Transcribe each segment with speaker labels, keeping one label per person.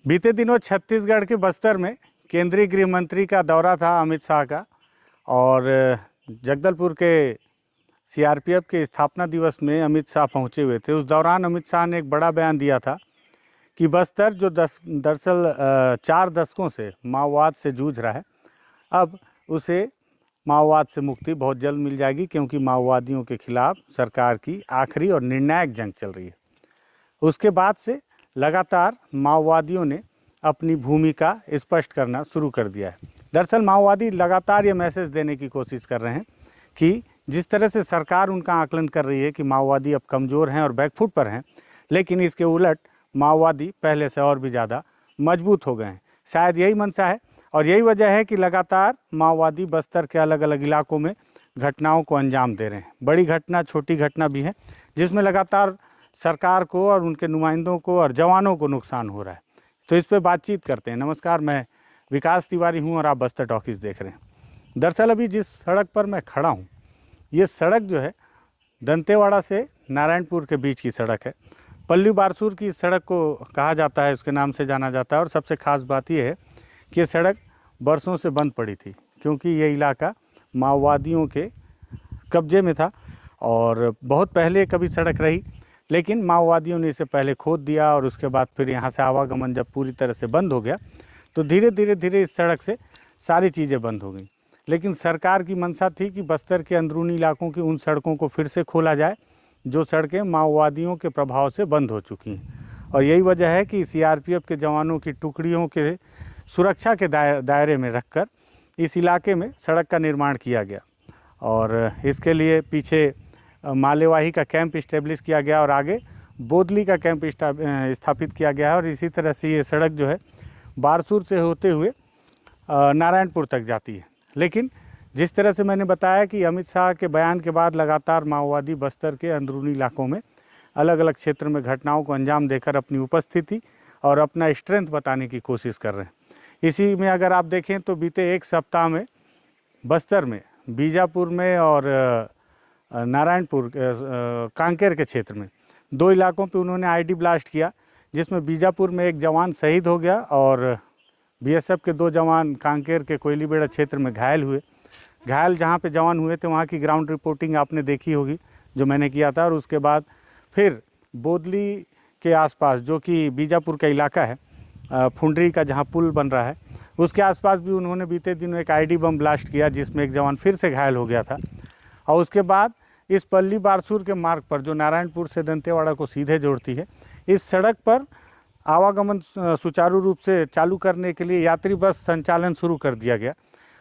Speaker 1: बीते दिनों छत्तीसगढ़ के बस्तर में केंद्रीय गृह मंत्री का दौरा था अमित शाह का। और जगदलपुर के सीआरपीएफ के स्थापना दिवस में अमित शाह पहुंचे हुए थे। उस दौरान अमित शाह ने एक बड़ा बयान दिया था कि बस्तर जो दरअसल 4 दशकों से माओवाद से जूझ रहा है, अब उसे माओवाद से मुक्ति बहुत जल्द मिल जाएगी, क्योंकि माओवादियों के खिलाफ सरकार की आखिरी और निर्णायक जंग चल रही है। उसके बाद से लगातार माओवादियों ने अपनी भूमिका स्पष्ट करना शुरू कर दिया है। दरअसल माओवादी लगातार ये मैसेज देने की कोशिश कर रहे हैं कि जिस तरह से सरकार उनका आकलन कर रही है कि माओवादी अब कमज़ोर हैं और बैकफुट पर हैं, लेकिन इसके उलट माओवादी पहले से और भी ज़्यादा मजबूत हो गए हैं। शायद यही मंशा है और यही वजह है कि लगातार माओवादी बस्तर के अलग अलग इलाकों में घटनाओं को अंजाम दे रहे हैं। बड़ी घटना, छोटी घटना भी है, जिसमें लगातार सरकार को और उनके नुमाइंदों को और जवानों को नुकसान हो रहा है। तो इस पर बातचीत करते हैं। नमस्कार, मैं विकास तिवारी हूं और आप बस्तर टॉकीज़ देख रहे हैं। दरअसल अभी जिस सड़क पर मैं खड़ा हूं, ये सड़क जो है दंतेवाड़ा से नारायणपुर के बीच की सड़क है। पल्ली बारसूर की सड़क को कहा जाता है, उसके नाम से जाना जाता है। और सबसे ख़ास बात यह है कि ये सड़क बरसों से बंद पड़ी थी, क्योंकि ये इलाका माओवादियों के कब्जे में था और बहुत पहले कभी सड़क रही, लेकिन माओवादियों ने इसे पहले खोद दिया और उसके बाद फिर यहाँ से आवागमन जब पूरी तरह से बंद हो गया तो धीरे धीरे इस सड़क से सारी चीज़ें बंद हो गई। लेकिन सरकार की मंशा थी कि बस्तर के अंदरूनी इलाकों की उन सड़कों को फिर से खोला जाए जो सड़कें माओवादियों के प्रभाव से बंद हो चुकी हैं। और यही वजह है कि सीआरपीएफ के जवानों की टुकड़ियों के सुरक्षा के दायरे में रखकर इस इलाके में सड़क का निर्माण किया गया। और इसके लिए पीछे मालेवाही का कैंप इस्टेब्लिश किया गया और आगे बोदली का कैंप स्थापित किया गया है। और इसी तरह से ये सड़क जो है बारसूर से होते हुए नारायणपुर तक जाती है। लेकिन जिस तरह से मैंने बताया कि अमित शाह के बयान के बाद लगातार माओवादी बस्तर के अंदरूनी इलाकों में अलग अलग क्षेत्र में घटनाओं को अंजाम देकर अपनी उपस्थिति और अपना स्ट्रेंथ बताने की कोशिश कर रहे हैं। इसी में अगर आप देखें तो बीते एक सप्ताह में बस्तर में, बीजापुर में और नारायणपुर कांकेर के क्षेत्र में 2 इलाकों पे उन्होंने आईडी ब्लास्ट किया, जिसमें बीजापुर में एक जवान शहीद हो गया और बीएसएफ के 2 जवान कांकेर के कोयलीबेड़ा क्षेत्र में घायल हुए। घायल जहाँ पे जवान हुए थे वहाँ की ग्राउंड रिपोर्टिंग आपने देखी होगी जो मैंने किया था। और उसके बाद फिर बोदली के आसपास, जो कि बीजापुर का इलाका है, फुंडरी का जहाँ पुल बन रहा है, उसके आसपास भी उन्होंने बीते दिनों एक आईडी बम ब्लास्ट किया, जिसमें एक जवान फिर से घायल हो गया था। और उसके बाद इस पल्ली बारसूर के मार्ग पर, जो नारायणपुर से दंतेवाड़ा को सीधे जोड़ती है, इस सड़क पर आवागमन सुचारू रूप से चालू करने के लिए यात्री बस संचालन शुरू कर दिया गया।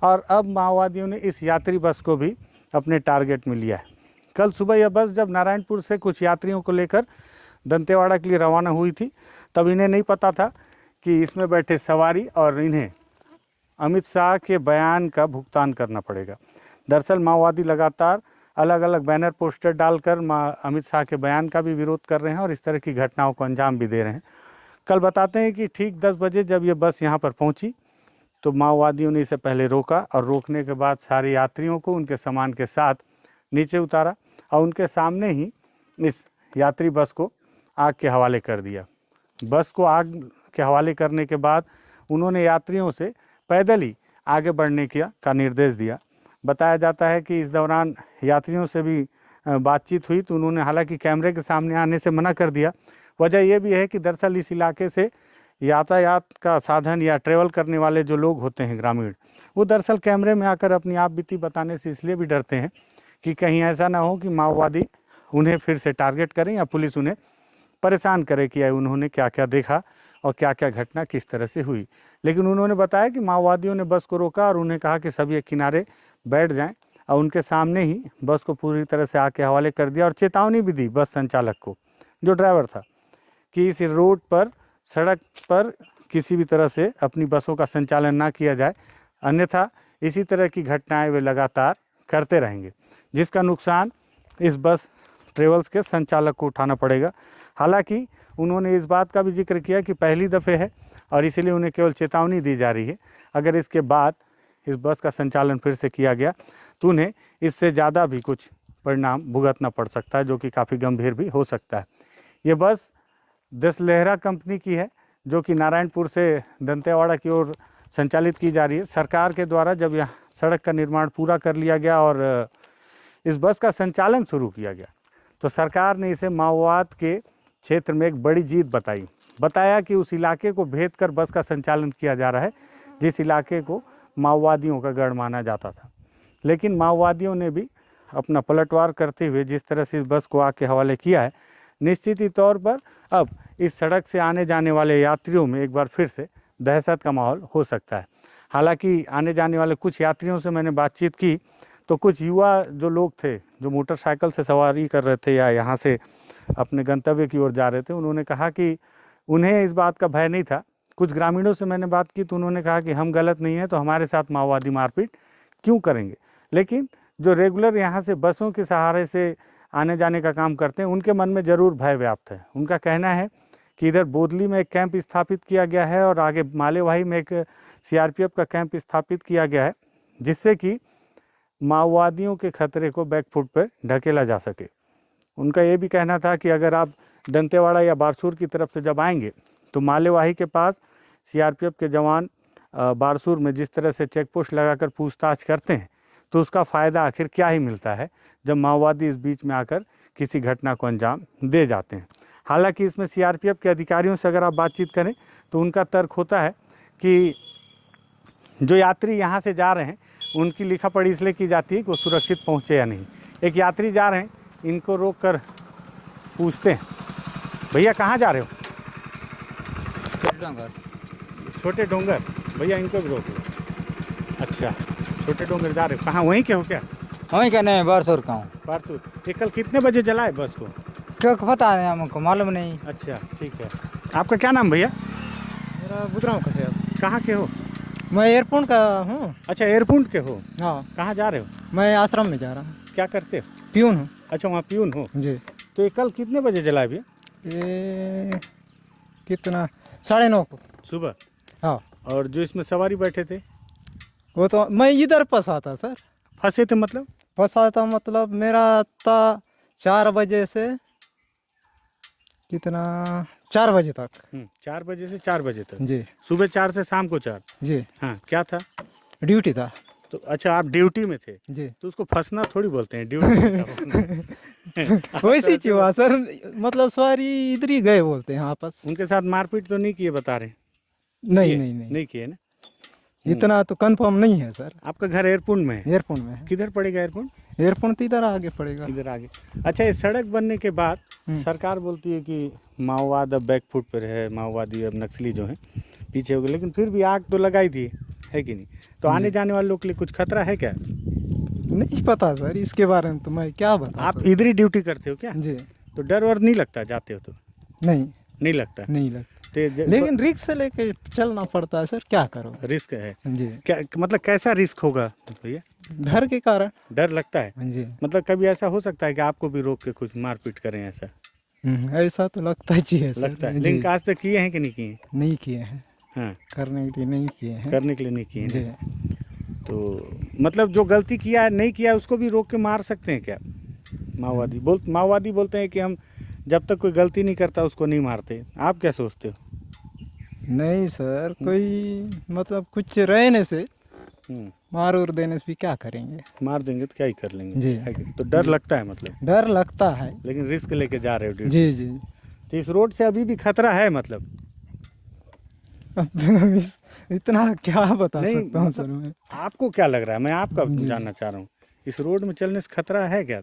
Speaker 1: और अब माओवादियों ने इस यात्री बस को भी अपने टारगेट में लिया है। कल सुबह यह बस जब नारायणपुर से कुछ यात्रियों को लेकर दंतेवाड़ा के लिए रवाना हुई थी, तब इन्हें नहीं पता था कि इसमें बैठे सवारी और इन्हें अमित शाह के बयान का भुगतान करना पड़ेगा। दरअसल माओवादी लगातार अलग अलग बैनर पोस्टर डालकर अमित शाह के बयान का भी विरोध कर रहे हैं और इस तरह की घटनाओं को अंजाम भी दे रहे हैं। कल बताते हैं कि ठीक 10 बजे जब ये बस यहाँ पर पहुँची तो माओवादियों ने इसे पहले रोका और रोकने के बाद सारे यात्रियों को उनके सामान के साथ नीचे उतारा और उनके सामने ही इस यात्री बस को आग के हवाले कर दिया। बस को आग के हवाले करने के बाद उन्होंने यात्रियों से पैदल ही आगे बढ़ने का निर्देश दिया। बताया जाता है कि इस दौरान यात्रियों से भी बातचीत हुई तो उन्होंने हालांकि कैमरे के सामने आने से मना कर दिया। वजह यह भी है कि दरअसल इस इलाके से यातायात का साधन या ट्रेवल करने वाले जो लोग होते हैं ग्रामीण, वो दरअसल कैमरे में आकर अपनी आप बीती बताने से इसलिए भी डरते हैं कि कहीं ऐसा ना हो कि माओवादी उन्हें फिर से टारगेट करें या पुलिस उन्हें परेशान करे कि उन्होंने क्या क्या देखा और क्या क्या घटना किस तरह से हुई। लेकिन उन्होंने बताया कि माओवादियों ने बस को रोका और उन्हें कहा कि सभी एक किनारे बैठ जाएं और उनके सामने ही बस को पूरी तरह से आग के हवाले कर दिया और चेतावनी भी दी बस संचालक को, जो ड्राइवर था, कि इस रोड पर, सड़क पर किसी भी तरह से अपनी बसों का संचालन ना किया जाए, अन्यथा इसी तरह की घटनाएं वे लगातार करते रहेंगे, जिसका नुकसान इस बस ट्रेवल्स के संचालक को उठाना पड़ेगा। हालांकि उन्होंने इस बात का भी जिक्र किया कि पहली दफ़े है और इसीलिए उन्हें केवल चेतावनी दी जा रही है। अगर इसके बाद इस बस का संचालन फिर से किया गया तो उन्हें इससे ज़्यादा भी कुछ परिणाम भुगतना पड़ सकता है, जो कि काफ़ी गंभीर भी हो सकता है। ये बस दसलहरा कंपनी की है, जो कि नारायणपुर से दंतेवाड़ा की ओर संचालित की जा रही है। सरकार के द्वारा जब यह सड़क का निर्माण पूरा कर लिया गया और इस बस का संचालन शुरू किया गया, तो सरकार ने इसे माओवाद के क्षेत्र में एक बड़ी जीत बताया कि उस इलाके को भेद कर बस का संचालन किया जा रहा है, जिस इलाके को माओवादियों का गढ़ माना जाता था। लेकिन माओवादियों ने भी अपना पलटवार करते हुए जिस तरह से इस बस को आग के हवाले किया है, निश्चित ही तौर पर अब इस सड़क से आने जाने वाले यात्रियों में एक बार फिर से दहशत का माहौल हो सकता है। हालांकि आने जाने वाले कुछ यात्रियों से मैंने बातचीत की तो कुछ युवा जो लोग थे, जो मोटरसाइकिल से सवारी कर रहे थे या यहाँ से अपने गंतव्य की ओर जा रहे थे, उन्होंने कहा कि उन्हें इस बात का भय नहीं था। कुछ ग्रामीणों से मैंने बात की तो उन्होंने कहा कि हम गलत नहीं हैं तो हमारे साथ माओवादी मारपीट क्यों करेंगे। लेकिन जो रेगुलर यहाँ से बसों के सहारे से आने जाने का काम करते हैं, उनके मन में ज़रूर भय व्याप्त है। उनका कहना है कि इधर बोदली में एक कैंप स्थापित किया गया है और आगे मालेवाही में एक सीआरपीएफ का कैंप स्थापित किया गया है, जिससे कि माओवादियों के खतरे को बैकफुट पर ढकेला जा सके। उनका ये भी कहना था कि अगर आप दंतेवाड़ा या बारसूर की तरफ से जब आएंगे तो मालेवाही के पास सीआरपीएफ के जवान बारसूर में जिस तरह से चेक पोस्ट लगाकर पूछताछ करते हैं, तो उसका फ़ायदा आखिर क्या ही मिलता है जब माओवादी इस बीच में आकर किसी घटना को अंजाम दे जाते हैं। हालांकि इसमें सीआरपीएफ के अधिकारियों से अगर आप बातचीत करें तो उनका तर्क होता है कि जो यात्री यहाँ से जा रहे हैं उनकी लिखा पढ़ी इसलिए की जाती है कि वो सुरक्षित पहुँचे या नहीं। एक यात्री जा रहे हैं, इनको रोक कर पूछते हैं, भैया कहाँ जा रहे हो? छोटे डोंगर। भैया इनको भी रोक लो। अच्छा, छोटे डोंगर जा रहे हो, कहाँ वहीं के हो क्या?
Speaker 2: वहीं का नहीं, बारसूर का हूँ।
Speaker 1: बारसूर। ये कल कितने बजे जला है बस को?
Speaker 2: क्या पता है, हमको मालूम नहीं।
Speaker 1: अच्छा ठीक है। आपका क्या नाम भैया?
Speaker 3: मेरा बुधराम का सेब।
Speaker 1: कहाँ के हो?
Speaker 3: मैं एयरपोर्ट का हूँ।
Speaker 1: अच्छा, एयरपोर्ट के हो।
Speaker 3: हाँ।
Speaker 1: कहाँ जा रहे हो?
Speaker 3: मैं आश्रम में जा रहा हूँ।
Speaker 1: क्या करते हो?
Speaker 3: प्यून हूँ।
Speaker 1: अच्छा, वहाँ प्यून हो
Speaker 3: जी।
Speaker 1: तो ये कल कितने बजे जला है भैया?
Speaker 3: ये कितना 9:30 को
Speaker 1: सुबह।
Speaker 3: हाँ।
Speaker 1: और जो इसमें सवारी बैठे थे
Speaker 3: वो तो मैं इधर फंसा था सर।
Speaker 1: फंसे थे मतलब?
Speaker 3: फंसा था मतलब मेरा था 4 बजे से कितना 4 बजे तक।
Speaker 1: 4 बजे से 4 बजे तक?
Speaker 3: जी।
Speaker 1: सुबह 4 से शाम को 4? जी। हाँ, क्या था?
Speaker 3: ड्यूटी था।
Speaker 1: तो अच्छा, आप ड्यूटी में थे?
Speaker 3: जी।
Speaker 1: तो उसको फंसना थोड़ी बोलते हैं, ड्यूटी।
Speaker 3: वैसी चीज हुआ सर, मतलब सवारी इधर ही गए बोलते हैं आपस।
Speaker 1: उनके साथ मारपीट तो नहीं किए बता रहे? नहीं किए ना?
Speaker 3: इतना तो कंफर्म नहीं है सर।
Speaker 1: आपका घर एयरपोर्ट में है?
Speaker 3: एयरपोर्ट में है।
Speaker 1: किधर पड़ेगा एयरपोर्ट?
Speaker 3: एयरपोर्ट तो इधर आगे पड़ेगा।
Speaker 1: इधर आगे। अच्छा, ये सड़क बनने के बाद सरकार बोलती है कि माओवाद अब बैकफुट पर है, माओवादी अब नक्सली जो है पीछे हो गए, लेकिन फिर भी आग तो लगाई थी, है कि नहीं? तो आने जाने वाले लोग के लिए कुछ खतरा है क्या?
Speaker 3: नहीं पता सर, इसके बारे में तो मैं क्या बता।
Speaker 1: आप इधर ही ड्यूटी करते हो क्या?
Speaker 3: जी। तो
Speaker 1: डर वर नहीं लगता जाते हो तो? नहीं लगता।
Speaker 3: लेकिन रिस्क से लेके चलना पड़ता है सर, क्या करो।
Speaker 1: रिस्क है
Speaker 3: जी।
Speaker 1: क्या मतलब कैसा रिस्क होगा भैया?
Speaker 3: डर के कारण।
Speaker 1: डर लगता है
Speaker 3: जी।
Speaker 1: मतलब कभी ऐसा हो सकता है कि आपको भी रोक के कुछ मारपीट करें ऐसा?
Speaker 3: ऐसा तो लगता ही है सर।
Speaker 1: लगता है। लेकिन आज तक किए हैं कि नहीं किए?
Speaker 3: नहीं किए हैं।
Speaker 1: हाँ,
Speaker 3: करने के लिए नहीं किए हैं।
Speaker 1: करने के लिए नहीं किए
Speaker 3: जी।
Speaker 1: तो मतलब जो गलती किया है नहीं किया उसको भी रोक के मार सकते हैं क्या माओवादी बोलते हैं कि हम जब तक कोई गलती नहीं करता उसको नहीं मारते। आप क्या सोचते हो?
Speaker 3: नहीं सर, कोई मतलब कुछ रहने से मार और देने से भी क्या करेंगे?
Speaker 1: मार देंगे तो क्या ही कर लेंगे।
Speaker 3: जी।
Speaker 1: तो डर लगता है मतलब?
Speaker 3: डर लगता है,
Speaker 1: लेकिन रिस्क लेके जा रहे हो?
Speaker 3: जी जी।
Speaker 1: तो इस रोड से अभी भी खतरा है मतलब?
Speaker 3: इतना क्या बता सकता हूँ सर मैं।
Speaker 1: आपको क्या लग रहा है, मैं आपका जानना चाह रहा हूँ, इस रोड में चलने से खतरा है क्या?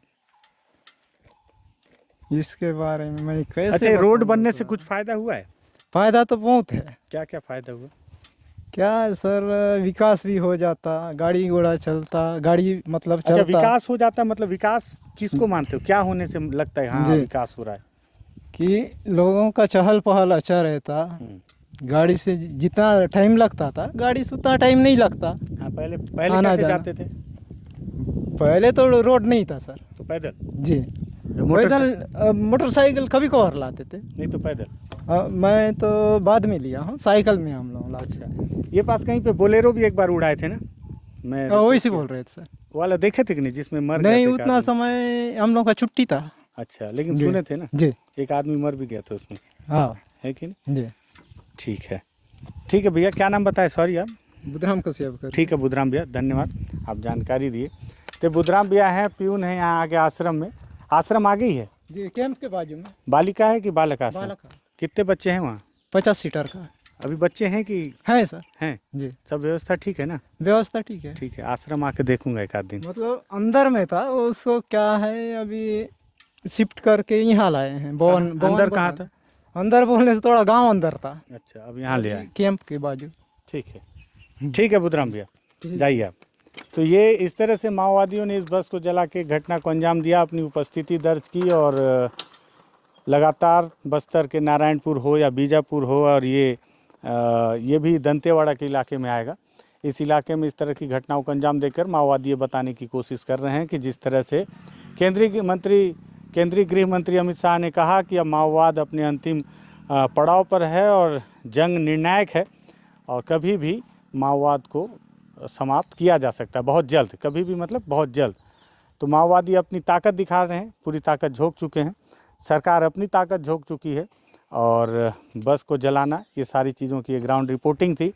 Speaker 3: इसके बारे में मैं कैसे।
Speaker 1: अच्छा, रोड बनने से कुछ फायदा हुआ है?
Speaker 3: फायदा तो बहुत है।
Speaker 1: क्या क्या फायदा हुआ?
Speaker 3: क्या सर, विकास भी हो जाता, गाड़ी घोड़ा चलता, गाड़ी मतलब चलता।
Speaker 1: अच्छा, विकास हो जाता मतलब विकास किसको मानते हो? क्या होने से लगता है हाँ विकास हो रहा है?
Speaker 3: कि लोगों का चहल पहल अच्छा रहता, गाड़ी से जितना टाइम लगता था गाड़ी से उतना टाइम नहीं लगता।
Speaker 1: हाँ, पहले कैसे जाते थे?
Speaker 3: पहले तो रोड नहीं था सर।
Speaker 1: तो पैदल?
Speaker 3: जी। पैदल मोटरसाइकिल कभी कभार लाते थे।
Speaker 1: नहीं तो पैदल?
Speaker 3: मैं तो बाद में लिया हूँ, साइकिल में हम लोग।
Speaker 1: अच्छा, ये पास कहीं पे बोलेरो भी एक बार उड़ाए थे ना? मैं
Speaker 3: वही बोल रहे थे सर।
Speaker 1: वाला देखे थे कि नहीं जिसमें मर
Speaker 3: नहीं, उतना समय हम लोग का छुट्टी था।
Speaker 1: अच्छा, लेकिन सुने थे ना?
Speaker 3: जी।
Speaker 1: एक आदमी मर भी गया था उसमें,
Speaker 3: हाँ,
Speaker 1: है कि नहीं?
Speaker 3: जी।
Speaker 1: ठीक है भैया, क्या नाम बताए, सॉरी आप?
Speaker 3: बुधराम कश्यप कर।
Speaker 1: ठीक है बुधराम भैया, धन्यवाद, आप जानकारी दिए। तो बुधराम भैया हैं, प्यून है यहाँ आगे आश्रम में। आश्रम आगे ही है,
Speaker 3: जी कैंप के बाजू में।
Speaker 1: बालिका है कि बालक आश्रम?
Speaker 3: बालक।
Speaker 1: कितने बच्चे हैं वहाँ?
Speaker 3: 50 सीटर का
Speaker 1: अभी बच्चे हैं कि
Speaker 3: है सर।
Speaker 1: हैं?
Speaker 3: जी
Speaker 1: सब व्यवस्था ठीक है ना?
Speaker 3: व्यवस्था ठीक है।
Speaker 1: ठीक है, आश्रम आके देखूंगा एक आध दिन।
Speaker 3: मतलब अंदर में था, उसको क्या है अभी शिफ्ट करके यहाँ लाए हैं। बोन
Speaker 1: अंदर कहाँ था?
Speaker 3: अंदर बोलने से थोड़ा गांव अंदर था।
Speaker 1: अच्छा, अब यहाँ ले आए।
Speaker 3: कैंप के बाजू।
Speaker 1: ठीक है बुधराम भैया, जाइए आप। तो ये इस तरह से माओवादियों ने इस बस को जला के घटना को अंजाम दिया, अपनी उपस्थिति दर्ज की और लगातार बस्तर के नारायणपुर हो या बीजापुर हो, और ये भी दंतेवाड़ा के इलाके में आएगा। इस इलाके में इस तरह की घटनाओं को अंजाम देकर माओवादी ये बताने की कोशिश कर रहे हैं कि जिस तरह से केंद्रीय गृह मंत्री अमित शाह ने कहा कि अब माओवाद अपने अंतिम पड़ाव पर है और जंग निर्णायक है और कभी भी माओवाद को समाप्त किया जा सकता है बहुत जल्द, कभी भी मतलब बहुत जल्द। तो माओवादी अपनी ताकत दिखा रहे हैं, पूरी ताकत झोंक चुके हैं, सरकार अपनी ताकत झोंक चुकी है और बस को जलाना, ये सारी चीज़ों की ग्राउंड रिपोर्टिंग थी।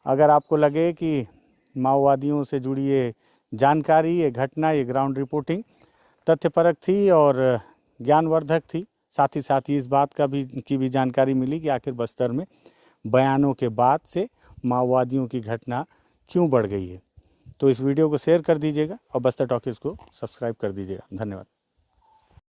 Speaker 1: अगर आपको लगे कि माओवादियों से जुड़ी ये जानकारी, ये घटना, ये ग्राउंड रिपोर्टिंग तथ्यपरक थी और ज्ञानवर्धक थी, साथ ही इस बात की भी जानकारी मिली कि आखिर बस्तर में बयानों के बाद से माओवादियों की घटना क्यों बढ़ गई है। तो इस वीडियो को शेयर कर दीजिएगा और बस्तर टॉकीज को सब्सक्राइब कर दीजिएगा। धन्यवाद।